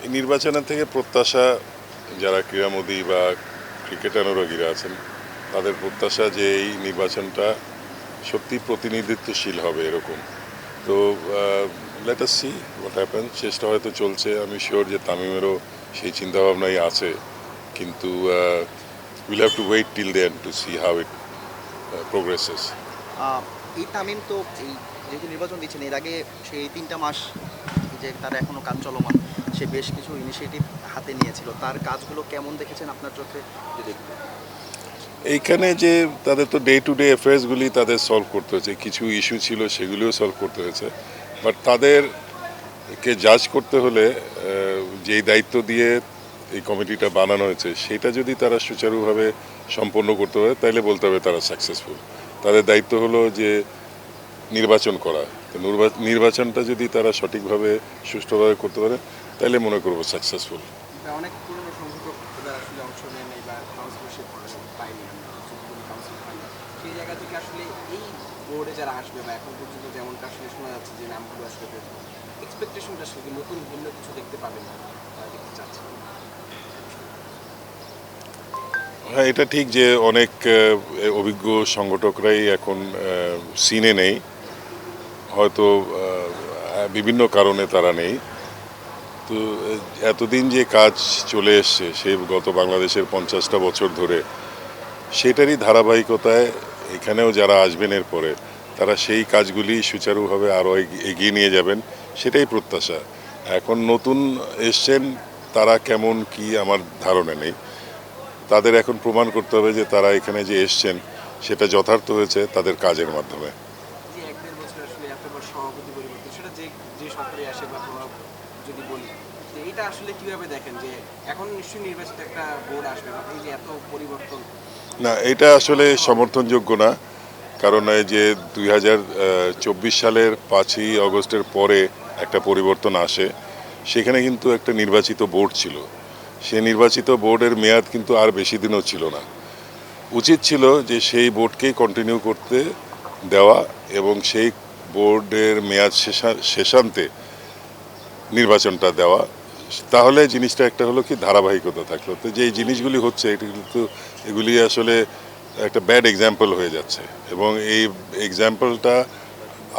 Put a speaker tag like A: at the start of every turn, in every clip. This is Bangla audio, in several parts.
A: এই নির্বাচনের থেকে প্রত্যাশা যারা ক্রীড়ামোদী বা ক্রিকেট অনুরাগীরা আছেন তাদের প্রত্যাশা যে এই নির্বাচনটা সত্যি প্রতিনিধিত্বশীল হবে এরকম। তো let us see what happen. চেষ্টা হয়তো চলছে, আমি শিওর যে তামিমেরও সেই চিন্তাভাবনাই আছে, কিন্তু will have to wait till then to see how it progresses.
B: Ah, এই তামিম তো এই যেহেতু নির্বাচন দিচ্ছেন এর আগে সেই 3টা মাস যে তার এখনো কাজ চলমান, সে বেশ কিছু ইনিশিয়েটিভ হাতে নিয়েছিল, তার কাজগুলো কেমন দেখেছেন আপনার চোখে যদি একটু।
A: এইখানে যে তাদের তো ডে টু ডে অ্যাফেয়ার্সগুলি তাদের সলভ করতে হয়েছে, কিছু ইস্যু ছিল সেগুলিও সলভ করতে হয়েছে, বাট তাদেরকে জাজ করতে হলে যেই দায়িত্ব দিয়ে এই কমিটিটা বানানো হয়েছে সেটা যদি তারা সুচারুভাবে সম্পন্ন করতে পারে তাহলে বলতে হবে তারা সাকসেসফুল। তাদের দায়িত্ব হলো যে নির্বাচন করা, তো নির্বাচনটা যদি তারা সঠিকভাবে সুষ্ঠুভাবে করতে পারে তাহলে মনে করবো সাকসেসফুল।
C: অনেক পুরনো সংগঠক যারা আসলে অংশ নেয় বা কাউন্সিলরশিপ পাইনি, আমরা যতগুলো কাউন্সিল পাইনি, সেই জায়গা থেকে আসলে এই বোর্ডে যারা আসবে বা এখন পর্যন্ত যেমনটা আসলে শোনা যাচ্ছে যে নামগুলো আসলে এক্সপেকটেশনটা আসলে নতুন ভিন্ন কিছু দেখতে পাবেন না, তারা দেখতে চাচ্ছে।
A: হ্যাঁ, এটা ঠিক যে অনেক অভিজ্ঞ সংগঠকরাই এখন সিনে নেই, হয়তো বিভিন্ন কারণে তারা নেই। তো এতদিন যে কাজ চলে এসছে সেই গত বাংলাদেশের 50টা বছর ধরে, সেটারই ধারাবাহিকতায় এখানেও যারা আসবেন এরপরে তারা সেই কাজগুলি সুচারুভাবে আরও এগিয়ে নিয়ে যাবেন, সেটাই প্রত্যাশা। এখন নতুন এসছেন, তারা কেমন কি আমার ধারণা নেই। তাদের এখন প্রমাণ করতে হবে যে তারা এখানে যে এসছেন সেটা যথার্থ হয়েছে তাদের কাজের মাধ্যমে।
C: যে 1-1.5 বছর আসলে এতবার সভাপতি পরিবর্তন, সেটা যে যে সরকারে আসে বা প্রভাব যদি বলি, যে এটা আসলে কিভাবে দেখেন যে এখন নিশ্চয়ই নির্বাচিত একটা বোর্ড আসবে বা এই যে এত পরিবর্তন।
A: না, এটা আসলে সমর্থনযোগ্য না, কারণ এই যে 2024 সালের 5ই আগস্টের পরে একটা পরিবর্তন আসে, সেখানে কিন্তু একটা নির্বাচিত বোর্ড ছিল, সে নির্বাচিত বোর্ডের মেয়াদ কিন্তু আর বেশি দিনও ছিল না। উচিত ছিল যে সেই বোর্ডকেই কন্টিনিউ করতে দেওয়া এবং সেই বোর্ডের মেয়াদ শেষান্তে নির্বাচনটা দেওয়া, তাহলে জিনিসটা একটা হলো কি ধারাবাহিকতা থাকলো। তো যে জিনিসগুলি হচ্ছে এটা কিন্তু এগুলি আসলে একটা ব্যাড এক্সাম্পল হয়ে যাচ্ছে, এবং এই এক্সাম্পলটা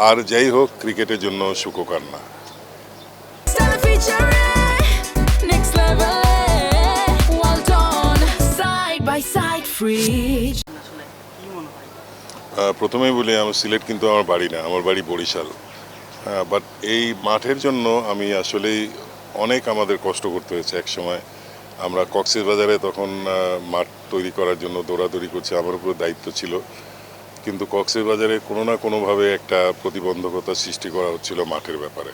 A: আর যাই হোক ক্রিকেটের জন্য সুখকর না।
D: Next level, well done, side by side, fridge.
C: আসলে কি মনে হয়?
A: প্রথমেই বলি আমার সিলেট কিন্তু আমার বাড়ি না, আমার বাড়ি বরিশাল। বাট এই মাঠের জন্য আমি আসলেই অনেক আমাদের কষ্ট করতে হয়েছে। এক সময় আমরা কক্সবাজারে তখন মাঠ তৈরি করার জন্য দৌড়াদৌড়ি করছি, আমার উপর দায়িত্ব ছিল, কিন্তু কক্সবাজারে কোনো না কোনোভাবে একটা প্রতিবন্ধকতা সৃষ্টি করা হচ্ছিল মাঠের ব্যাপারে।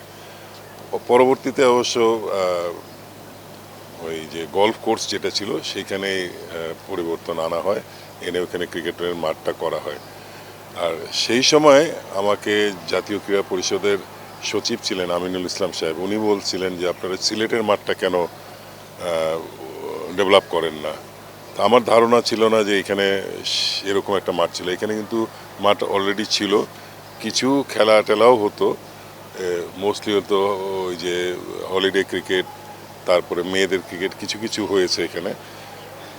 A: পরবর্তীতে অবশ্য ওই যে গলফ কোর্স যেটা ছিল সেইখানে পরিবর্তন আনা হয়, এনে ওখানে ক্রিকেটের মাঠটা করা হয়। আর সেই সময় আমাকে জাতীয় ক্রীড়া পরিষদের সচিব ছিলেন আমিনুল ইসলাম সাহেব, উনি বলছিলেন যে আপনারা সিলেটের মাঠটা কেন ডেভেলপ করেন না। তা আমার ধারণা ছিল না যে এখানে এরকম একটা মাঠ ছিল, এখানে কিন্তু মাঠ অলরেডি ছিল, কিছু খেলা টেলাও হতো, মোস্টলি হতো ওই যে হলিডে ক্রিকেট, তারপরে মেয়েদের ক্রিকেট কিছু কিছু হয়েছে এখানে।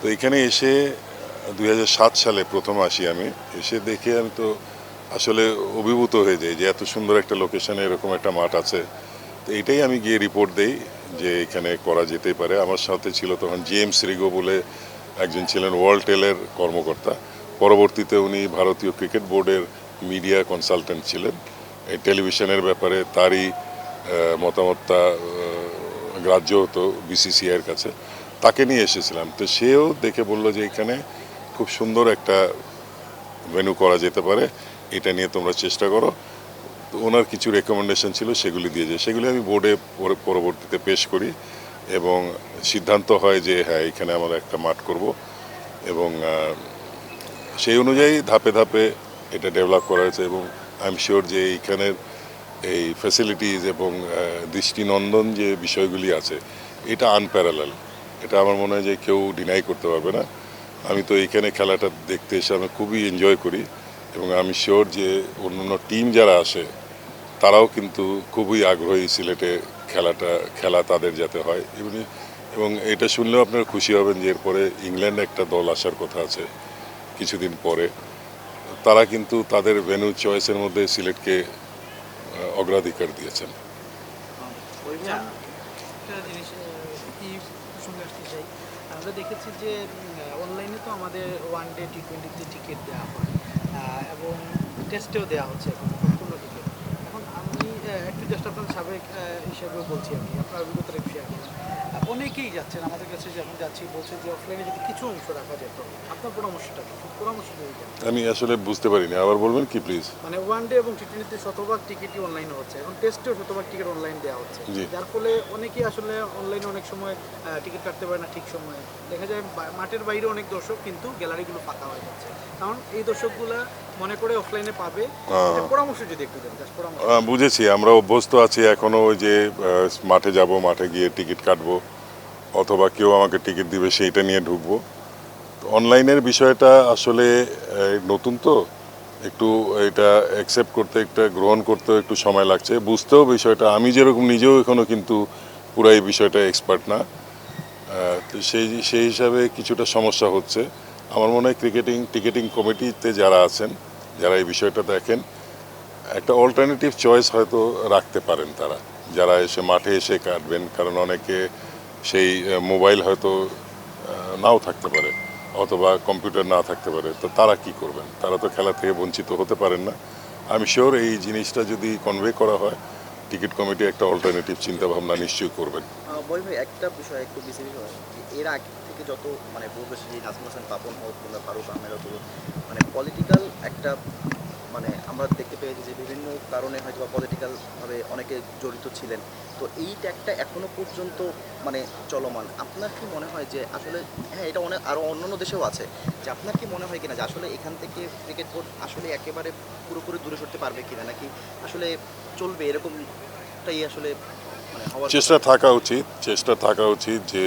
A: তো এখানে এসে 2007 সালে প্রথম আসি আমি, এসে দেখে আমি তো আসলে অভিভূত হয়ে যাই যে এত সুন্দর একটা লোকেশনে এরকম একটা মাঠ আছে। তো এটাই আমি গিয়ে রিপোর্ট দেই যে এখানে করা যেতেই পারে। আমার সাথে ছিল তখন জেমস রিগো বলে একজন ছিলেন ওয়ার্ল্ডটেলের কর্মকর্তা, পরবর্তীতে উনি ভারতীয় ক্রিকেট বোর্ডের মিডিয়া কনসালটেন্ট ছিলেন। এই টেলিভিশনের ব্যাপারে তারই মতামতটা গ্রাহ্য হতো বিসিসিআইয়ের কাছে, তাকে নিয়ে এসেছিলাম। তো সেও দেখে বললো যে এখানে খুব সুন্দর একটা ভেন্যু করা যেতে পারে, এটা নিয়ে তোমরা চেষ্টা করো। তো ওনার কিছু রেকমেন্ডেশন ছিল, সেগুলি দিয়ে যায়, সেগুলি আমি বোর্ডে পরবর্তীতে পেশ করি এবং সিদ্ধান্ত হয় যে হ্যাঁ এখানে আমরা একটা মাঠ করব, এবং সেই অনুযায়ী ধাপে ধাপে এটা ডেভেলপ করা হয়েছে। এবং আই এম শিওর যে এইখানের এই ফ্যাসিলিটিস এবং দৃষ্টিনন্দন যে বিষয়গুলি আছে এটা আনপ্যারালাল, এটা আমার মনে হয় যে কেউ ডিনাই করতে পারবে না। আমি তো এইখানে খেলাটা দেখতে এসে আমি খুবই এনজয় করি, এবং আমি শিওর যে অন্যান্য টিম যারা আসে তারাও কিন্তু খুবই আগ্রহী সিলেটে খেলা তাদের যাতে হয় এবং এটা শুনলেও আপনারা খুশি হবেন যে এরপরে ইংল্যান্ড একটা দল আসার কথা আছে কিছুদিন পরে। তারা কিন্তু তাদের ভেন্যু চয়েসের মধ্যে সিলেটকে অগ্রাধিকার দিয়েছেন।
E: একটা জিনিস কি প্রসঙ্গে আসতে চাই, আমরা দেখেছি যে অনলাইনে তো আমাদের ওয়ান ডে টি20তে টিকিট দেওয়া হয় এবং টেস্টেও দেওয়া হচ্ছে এখন সম্পূর্ণ টিকিট। এখন আমি একটু জাস্ট আপনার সাবেক হিসেবেও বলছি, আমি আপনার অভিজ্ঞতার বিষয়ে অনেকেই যাচ্ছেন আমাদের কাছে, যখন যাচ্ছি বলছে যে অফলাইনে যদি কিছু অংশ রাখা যেত। আপনার পরামর্শটা কি? পরামর্শ দিয়ে দিন।
A: আমি আসলে বুঝতে পারিনি, আবার বলবেন কি প্লিজ?
E: মানে ওয়ান ডে এবং টি20তে শতভাগ টিকিটই অনলাইনে হচ্ছে, এখন টেস্টেও শতভাগ টিকিট অনলাইন দেওয়া হচ্ছে,
A: জি।
E: যার ফলে অনেকেই আসলে অনলাইনে অনেক সময় টিকিট কাটতে পারে না ঠিক সময়ে। দেখা যায় মাঠের বাইরে অনেক দর্শক কিন্তু গ্যালারিগুলো ফাঁকা হয়ে যাচ্ছে, কারণ এই দর্শকগুলা মনে করে অফলাইনে পাবে। এটা পরামর্শ যদি একটু দেন, জাস্ট পরামর্শ।
A: বুঝেছি, আমরা অভ্যস্ত আছি এখনও ওই যে মাঠে যাব, মাঠে গিয়ে টিকিট কাটবো, অথবা কেউ আমাকে টিকিট দিবে সেইটা নিয়ে ঢুকবো। অনলাইনের বিষয়টা আসলে নতুন তো, একটু এটা অ্যাকসেপ্ট করতে, একটা গ্রহণ করতেও একটু সময় লাগছে, বুঝতেও বিষয়টা। আমি যেরকম নিজেও এখনও কিন্তু পুরো এই বিষয়টা এক্সপার্ট না, তো সেই হিসাবে কিছুটা সমস্যা হচ্ছে। আমার মনে হয় টিকেটিং কমিটিতে যারা আছেন, যারা এই বিষয়টা দেখেন, একটা অল্টারনেটিভ চয়েস হয়তো রাখতে পারেন তারা, যারা এসে মাঠে এসে কাটবেন। কারণ অনেকে সেই মোবাইল হয়তো নাও থাকতে পারে, অথবা কম্পিউটার না থাকতে পারে, তো তারা কি করবেন? তারা তো খেলা থেকে বঞ্চিত হতে পারেন না। আমি শিওর এই জিনিসটা যদি কনভে করা হয়, টিকিট কমিটি একটা অল্টারনেটিভ চিন্তাভাবনা নিশ্চয়ই করবেন।
B: বই ভাই, একটা বিষয় একটু বেশি বিষয়, যে এর আগে থেকে যত মানে পূর্বশী নাজমুল হাসান পাপন হোক কিংবা ফারুক আহমেদ হোক, মানে পলিটিক্যাল একটা মানে আমরা দেখতে পেয়েছি যে বিভিন্ন কারণে হয়তো বা পলিটিক্যালভাবে অনেকে জড়িত ছিলেন। তো এই ট্যাগটা এখনো পর্যন্ত মানে চলমান। আপনার কি মনে হয় যে আসলে, হ্যাঁ এটা অনেক আরও অন্যান্য দেশেও আছে, যে আপনার কি মনে হয় কিনা যে আসলে এখান থেকে ক্রিকেট বোর্ড আসলে একেবারে পুরোপুরি দূরে সরতে পারবে কিনা, নাকি আসলে চলবে এরকমটাই আসলে মানে হওয়ার
A: চেষ্টা থাকা উচিত যে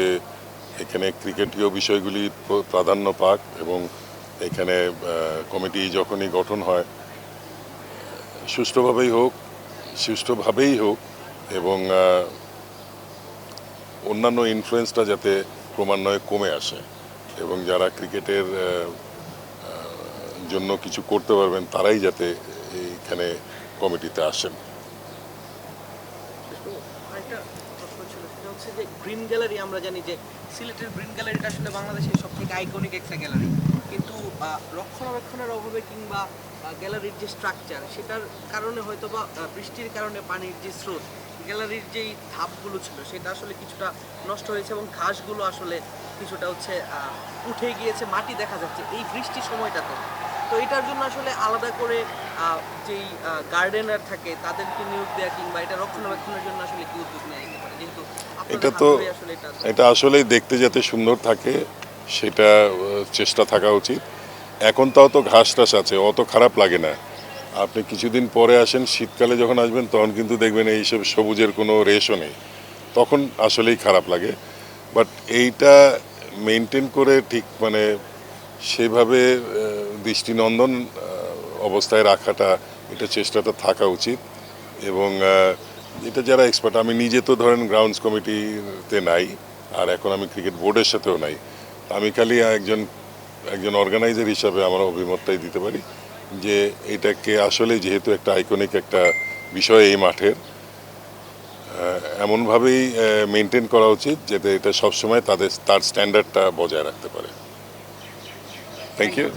A: এখানে ক্রিকেটীয় বিষয়গুলি প্রাধান্য পাক, এবং এখানে কমিটি যখনই গঠন হয় সুষ্ঠুভাবেই হোক এবং অন্যান্য ইনফ্লুয়েন্সটা যাতে ক্রমান্বয়ে কমে আসে, এবং যারা ক্রিকেটের জন্য কিছু করতে পারবেন তারাই যাতে এইখানে কমিটিতে আসেন।
C: আরেকটা প্রশ্ন ছিল, সেটা হচ্ছে যে গ্রিন গ্যালারি, আমরা জানি যে সিলেটের গ্রিন গ্যালারিটা আসলে বাংলাদেশের সবথেকে আইকনিক একটা গ্যালারি, কিন্তু রক্ষণাবেক্ষণের অভাবে কিংবা গ্যালারির যে স্ট্রাকচার, সেটার কারণে হয়তো বা বৃষ্টির কারণে পানির যে স্রোত, গ্যালারির যেই ধাপগুলো ছিল সেটা আসলে কিছুটা নষ্ট হয়েছে এবং ঘাসগুলো আসলে কিছুটা হচ্ছে উঠে গিয়েছে, মাটি দেখা যাচ্ছে এই বৃষ্টির সময়টাতে। তো এটার জন্য আসলে আলাদা করে যেই গার্ডেনার থাকে তাদেরকে নিয়োগ দেওয়া কিংবা এটা রক্ষণাবেক্ষণের জন্য আসলে কি উদ্যোগ নেওয়া যেতে পারে, যেহেতু
A: এটা তো
C: আসলে
A: এটা আসলেই দেখতে যাতে সুন্দর থাকে সেটা চেষ্টা থাকা উচিত। এখন তাও তো ঘাস টাস আছে, অত খারাপ লাগে না। আপনি কিছুদিন পরে আসেন, শীতকালে যখন আসবেন তখন কিন্তু দেখবেন এইসব সবুজের কোনো রেশও নেই, তখন আসলেই খারাপ লাগে। বাট এইটা মেনটেন করে ঠিক মানে সেইভাবে দৃষ্টিনন্দন অবস্থায় রাখাটা, এটা চেষ্টাটা থাকা উচিত। এবং এটা যারা এক্সপার্ট, আমি নিজে তো ধরেন গ্রাউন্ডস কমিটিতে নাই, আর এখন আমি ক্রিকেট বোর্ডের সাথেও নাই, আমি খালি একজন অর্গানাইজার হিসাবে আমার অভিমতটাই দিতে পারি যে এটাকে আসলে যেহেতু একটা আইকনিক একটা বিষয় এই মাঠের, এমনভাবেই মেনটেন করা উচিত যাতে এটা সবসময় তার স্ট্যান্ডার্ডটা বজায় রাখতে পারে। Thank you.